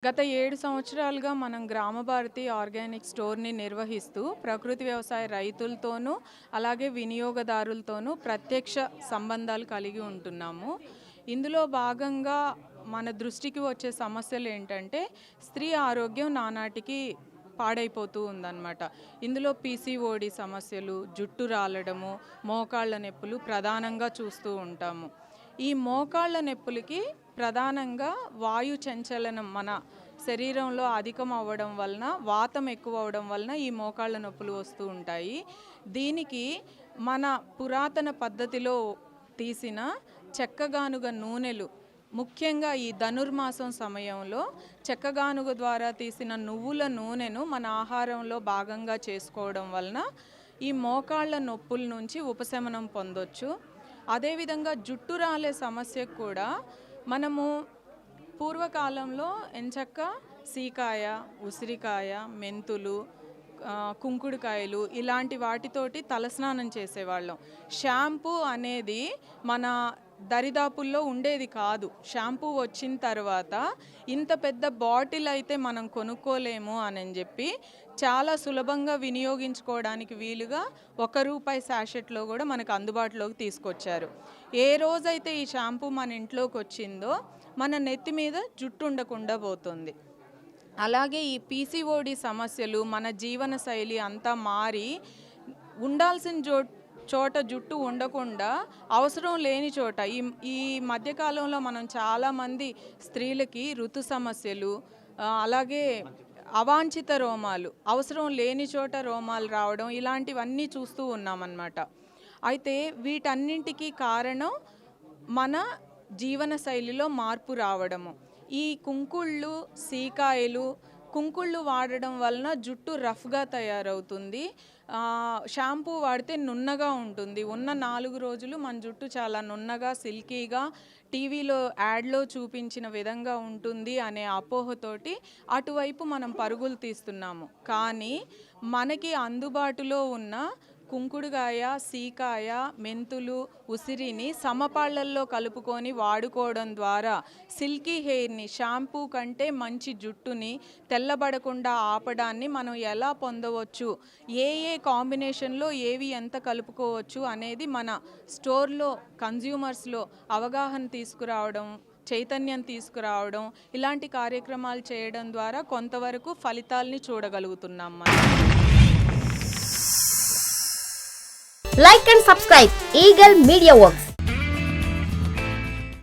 గత 7 సంవత్సరాలుగా మనం గ్రామభారతి ఆర్గానిక్ స్టోర్ని నిర్వహిస్తూ ప్రకృతి వ్యవసాయ రైతులతోనూ అలాగే వినియోగదారులతోనూ ప్రత్యక్ష సంబంధాలు కలిగి ఉంటున్నాము. ఇందులో భాగంగా మన దృష్టికి వచ్చే సమస్యలు ఏంటంటే స్త్రీ ఆరోగ్యం నానాటికి పాడైపోతూ ఉందన్నమాట. ఇందులో పీసీఓడి సమస్యలు, జుట్టు రాలడము, మోకాళ్ళ నొప్పులు ప్రధానంగా చూస్తూ ఉంటాము. ఈ మోకాళ్ళ నొప్పులకి ప్రధానంగా వాయు చంచలనం మన శరీరంలో అధికం అవ్వడం వలన, వాతం ఎక్కువ అవ్వడం వలన ఈ మోకాళ్ళ నొప్పులు వస్తూ ఉంటాయి. దీనికి మన పురాతన పద్ధతిలో తీసిన చెక్కగానుగ నూనెలు, ముఖ్యంగా ఈ ధనుర్మాసం సమయంలో చెక్కగానుగ ద్వారా తీసిన నువ్వుల నూనెను మన ఆహారంలో భాగంగా చేసుకోవడం వలన ఈ మోకాళ్ళ నొప్పుల నుంచి ఉపశమనం పొందొచ్చు. అదేవిధంగా జుట్టు రాలే సమస్యకు కూడా మనము పూర్వకాలంలో ఎంచక్క సీకాయ, ఉసిరికాయ, మెంతులు, కుంకుడుకాయలు ఇలాంటి వాటితోటి తలస్నానం చేసేవాళ్ళం. షాంపూ అనేది మన దరిదాపుల్లో ఉండేది కాదు. షాంపూ వచ్చిన తర్వాత ఇంత పెద్ద బాటిల్ అయితే మనం కొనుక్కోలేము అని చెప్పి చాలా సులభంగా వినియోగించుకోవడానికి వీలుగా ₹1 శాషెట్లో కూడా మనకు అందుబాటులోకి తీసుకొచ్చారు. ఏ రోజైతే ఈ షాంపూ మన ఇంట్లోకి వచ్చిందో మన నెత్తి మీద జుట్టు ఉండకుండా పోతుంది. అలాగే ఈ పీసీఓడి సమస్యలు, మన జీవన శైలి అంతా మారి ఉండాల్సిన చోట జుట్టు ఉండకుండా అవసరం లేని చోట ఈ మధ్యకాలంలో మనం చాలామంది స్త్రీలకి ఋతు సమస్యలు, అలాగే అవాంఛిత రోమాలు, అవసరం లేని చోట రోమాలు రావడం ఇలాంటివన్నీ చూస్తూ ఉన్నామన్నమాట. అయితే వీటన్నింటికి కారణం మన జీవన శైలిలో మార్పు రావడము. ఈ కుంకుళ్ళు, సీకాయలు, కుంకుళ్ళు వాడడం వలన జుట్టు రఫ్గా తయారవుతుంది. షాంపూ వాడితే నున్నగా ఉంటుంది. ఉన్న 4 రోజులు మన జుట్టు చాలా నున్నగా, సిల్కీగా, టీవీలో యాడ్లో చూపించిన విధంగా ఉంటుంది అనే అపోహతోటి అటువైపు మనం పరుగులు తీస్తున్నాము. కానీ మనకి అందుబాటులో ఉన్న కుంకుడుకాయ, సీకాయ, మెంతులు, ఉసిరిని సమపాళ్లల్లో కలుపుకొని వాడుకోవడం ద్వారా సిల్కీ హెయిర్ని, షాంపూ కంటే మంచి జుట్టుని తెల్లబడకుండా ఆపడాన్ని మనం ఎలా పొందవచ్చు, ఏ కాంబినేషన్లో ఏవి ఎంత కలుపుకోవచ్చు అనేది మన స్టోర్లో కన్జ్యూమర్స్లో అవగాహన తీసుకురావడం, చైతన్యం తీసుకురావడం, ఇలాంటి కార్యక్రమాలు చేయడం ద్వారా కొంతవరకు ఫలితాలని చూడగలుగుతున్నాం మనం. Like and subscribe Eagle Media Works.